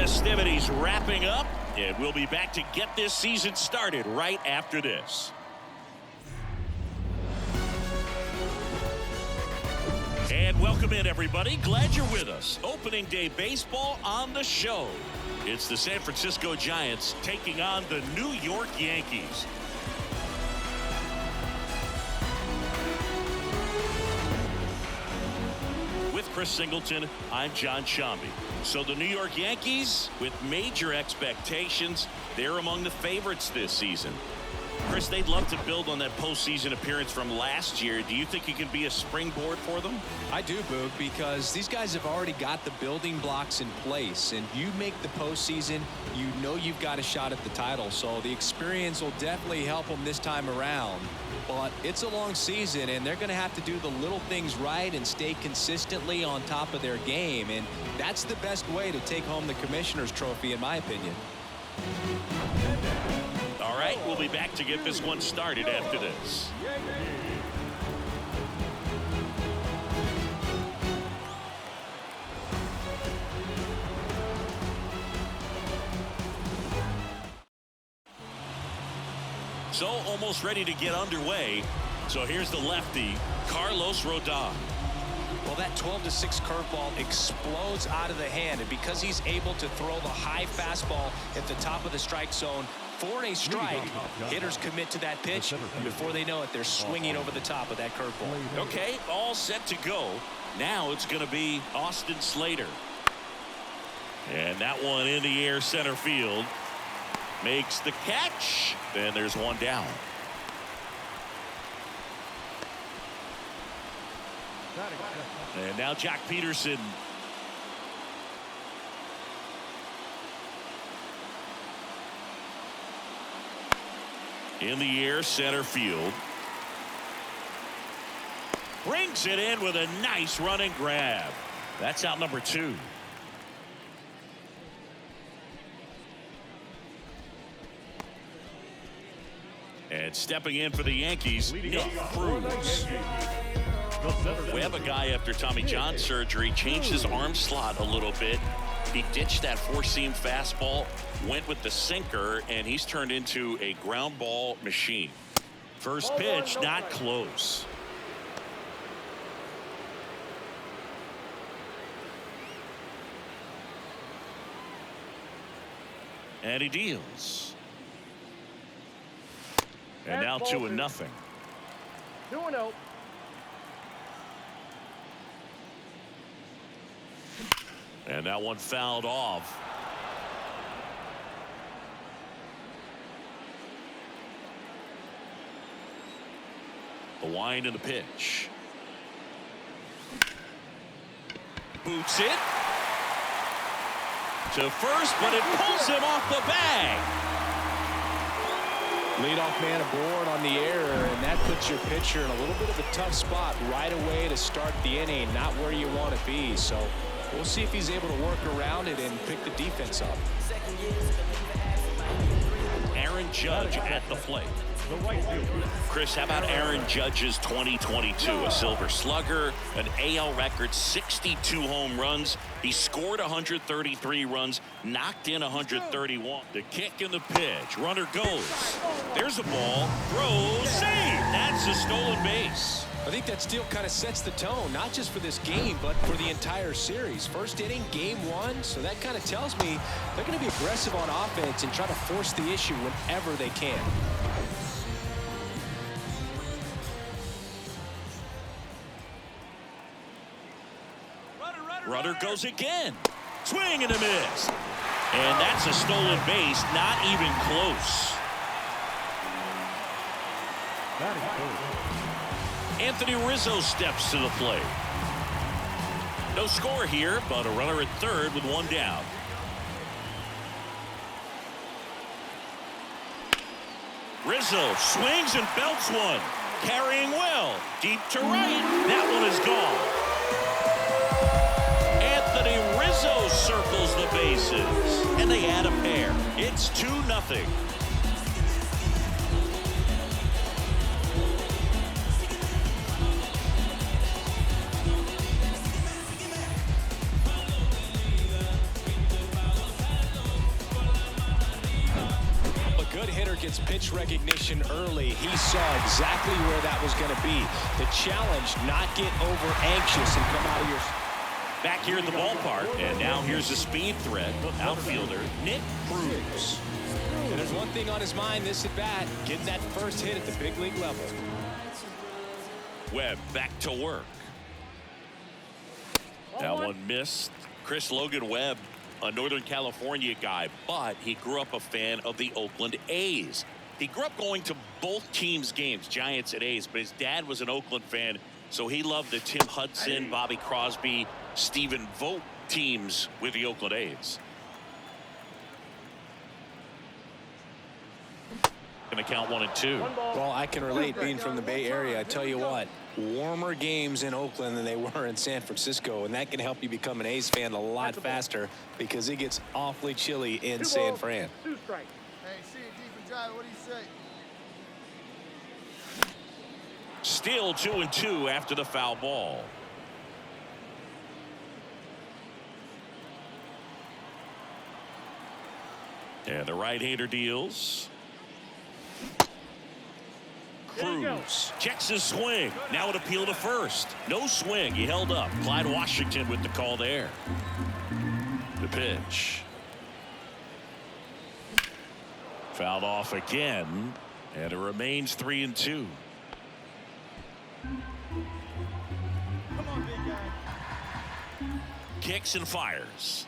Festivities wrapping up, and we'll be back to get this season started right after this. And welcome in, everybody. Glad you're with us. Opening day baseball on the show. It's the San Francisco Giants taking on the New York Yankees. With Chris Singleton, I'm John Shambi. So the New York Yankees, with major expectations, they're among the favorites this season. Chris, they'd love to build on that postseason appearance from last year. Do you think it can be a springboard for them? I do, Boog, because these guys have already got the building blocks in place, and you make the postseason, you know you've got a shot at the title, so the experience will definitely help them this time around. But it's a long season, and they're going to have to do the little things right and stay consistently on top of their game, and that's the best way to take home the Commissioner's Trophy, in my opinion. All right, we'll be back to get this one started after this. So almost ready to get underway. So here's the lefty, Carlos Rodon. Well, that 12-6 curveball explodes out of the hand, and because he's able to throw the high fastball at the top of the strike zone for a strike, hitters commit to that pitch, and before they know it, they're swinging over the top of that curveball. Okay, all set to go. Now it's going to be Austin Slater. And that one in the air center field. Makes the catch. Then there's one down. And now Jack Peterson. In the air center field. Brings it in with a nice running grab. That's out number 2. And stepping in for the Yankees, Nick Cruz. We have a guy after Tommy John surgery, changed his arm slot a little bit. He ditched that four-seam fastball, went with the sinker, and he's turned into a ground ball machine. First pitch, not close. And he deals. And now 2-0. 2-0. And that one fouled off. The wind and the pitch. Boots it to first, but it pulls him off the bag. Leadoff man aboard on the error, and that puts your pitcher in a little bit of a tough spot right away to start the inning, not where you want to be. So we'll see if he's able to work around it and pick the defense up. Aaron Judge at the plate. Chris, how about Aaron Judge's 2022? A Silver Slugger, an AL record 62 home runs. He scored 133 runs, knocked in 131. The kick and the pitch. Runner goes. There's a ball. Throws. Save. That's a stolen base. I think that steal kind of sets the tone, not just for this game, but for the entire series. First inning, game 1, so that kind of tells me they're going to be aggressive on offense and try to force the issue whenever they can. Runner goes again. Swing and a miss. And that's a stolen base, not even close. Anthony Rizzo steps to the plate. No score here, but a runner at third with one down. Rizzo swings and belts one. Carrying well. Deep to right. That one is gone. Anthony Rizzo circles the bases. And they add a pair. It's 2-0. gets pitch recognition early. He saw exactly where that was going to be. The challenge, not get over anxious and come out of your... Back here at the ballpark, and now here's a speed threat. Outfielder Nick Cruz. And there's one thing on his mind this at bat, getting that first hit at the big league level. Webb back to work. That one missed. Chris Logan Webb, a Northern California guy, but he grew up a fan of the Oakland A's. He grew up going to both teams' games, Giants and A's, but his dad was an Oakland fan, so he loved the Tim Hudson, Bobby Crosby, Stephen Vogt teams with the Oakland A's. Going to count 1-2. Well, I can relate being from the Bay Area. I tell you what, warmer games in Oakland than they were in San Francisco, and that can help you become an A's fan a lot faster because it gets awfully chilly in San Fran. 2 strikes. Hey, see it deep and dry. What do you say? Still 2-2 after the foul ball. And the right-hander deals. Cruz checks his swing. Now an appeal to first. No swing. He held up. Clyde Washington with the call there. The pitch. Fouled off again. And it remains 3-2. Come on, big guy. Kicks and fires.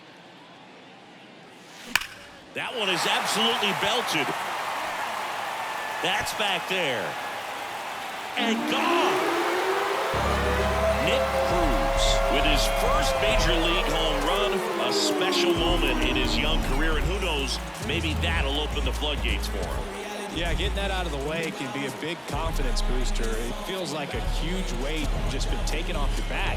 That one is absolutely belted. That's back there. And gone. Nick Cruz with his first major league home run. A special moment in his young career. And who knows, maybe that'll open the floodgates for him. Yeah, getting that out of the way can be a big confidence booster. It feels like a huge weight just been taken off your back.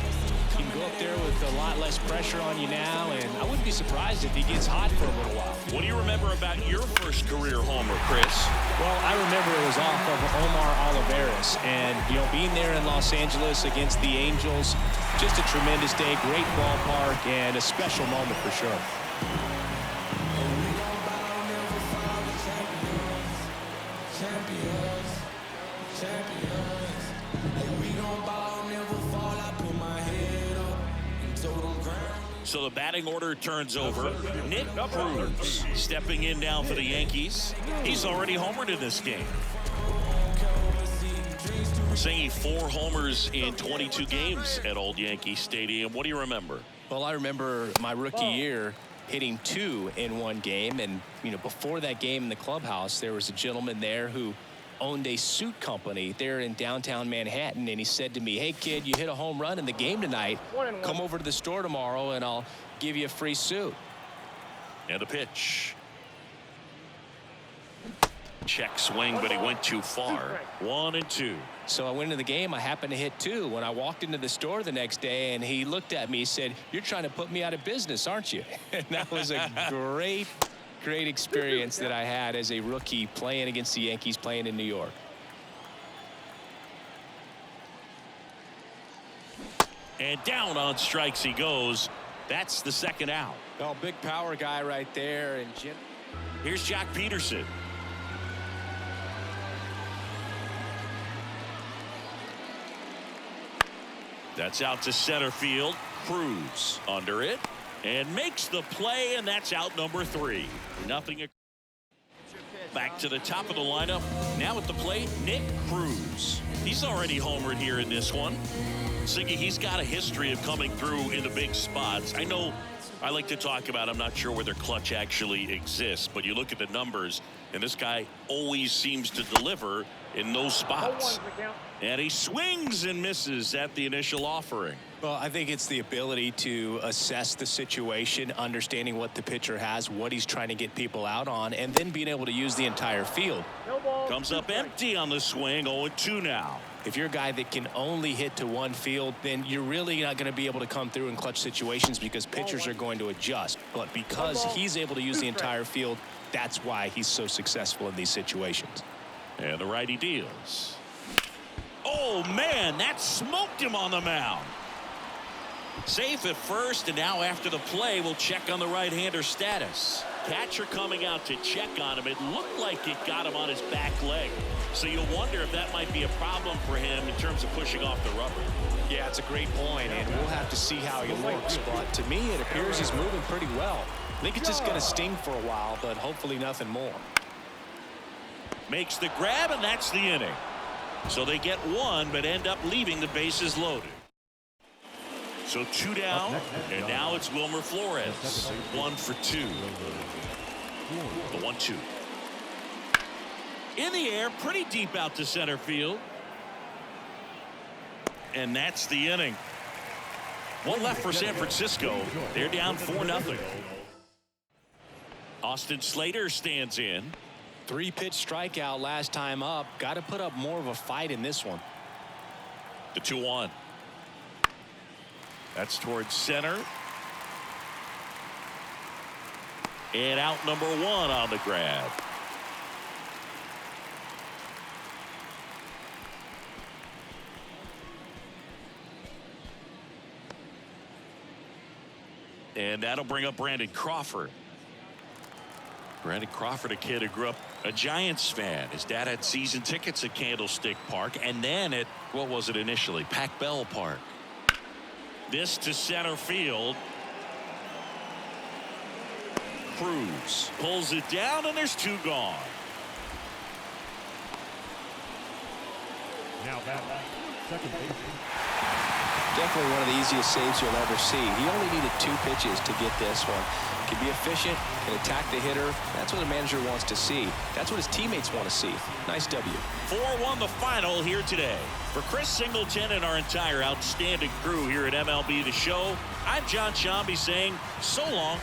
You can go up there with a lot less pressure on you now, and I wouldn't be surprised if he gets hot for a little while. What do you remember about your first career homer, Chris? Well, I remember it was off of Omar Oliveras, and, being there in Los Angeles against the Angels, just a tremendous day, great ballpark, and a special moment for sure. So the batting order turns over. Nick Cruz stepping in now for the Yankees. He's already homered in this game. We're saying 4 homers in 22 games at Old Yankee Stadium. What do you remember? Well, I remember my rookie year hitting 2 in one game. And, before that game in the clubhouse, there was a gentleman there who owned a suit company there in downtown Manhattan, and he said to me, "Hey kid, you hit a home run in the game tonight. Come over to the store tomorrow and I'll give you a free suit." And the pitch. Check swing, but he went too far. 1-2. So I went into the game. I happened to hit 2. When I walked into the store the next day, and he looked at me, he said, "You're trying to put me out of business, aren't you?" And that was a great experience that I had as a rookie playing against the Yankees, playing in New York. And down on strikes he goes. That's the second out. Oh, big power guy right there. And Here's Jack Peterson. That's out to center field. Cruz under it and makes the play, and that's out number 3. Nothing. Back to the top of the lineup. Now at the plate, Nick Cruz. He's already homered here in this one. Siggy, he's got a history of coming through in the big spots. I know I like to talk about, I'm not sure whether clutch actually exists, but you look at the numbers, and this guy always seems to deliver in those spots. And he swings and misses at the initial offering. Well, I think it's the ability to assess the situation, understanding what the pitcher has, what he's trying to get people out on, and then being able to use the entire field. Comes up empty on the swing. 0-2 now. If you're a guy that can only hit to one field, then you're really not going to be able to come through in clutch situations because pitchers are going to adjust. But because he's able to use the entire field, that's why he's so successful in these situations. And the righty deals. Oh, man, that smoked him on the mound. Safe at first, and now after the play, we'll check on the right-hander status. Catcher coming out to check on him. It looked like it got him on his back leg. So you'll wonder if that might be a problem for him in terms of pushing off the rubber. Yeah, it's a great point, and we'll have to see how he looks. But to me, it appears he's moving pretty well. I think it's just going to sting for a while, but hopefully nothing more. Makes the grab, and that's the inning. So they get one, but end up leaving the bases loaded. So 2 down, and now it's Wilmer Flores. 1 for 2. The 1-2. In the air, pretty deep out to center field. And that's the inning. One left for San Francisco. They're down 4-0. Austin Slater stands in. 3-pitch strikeout last time up. Got to put up more of a fight in this one. The 2-1. That's towards center. And out number 1 on the grab. And that'll bring up Brandon Crawford. Brandon Crawford, a kid who grew up a Giants fan. His dad had season tickets at Candlestick Park and then at, what was it initially, Pac Bell Park. This to center field. Cruz pulls it down, and there's 2 gone. Now back, second base. Definitely one of the easiest saves you'll ever see. He only needed 2 pitches to get this one. Can be efficient, can attack the hitter. That's what a manager wants to see. That's what his teammates want to see. Nice W. 4-1 the final here today. For Chris Singleton and our entire outstanding crew here at MLB The Show, I'm John Shambi saying so long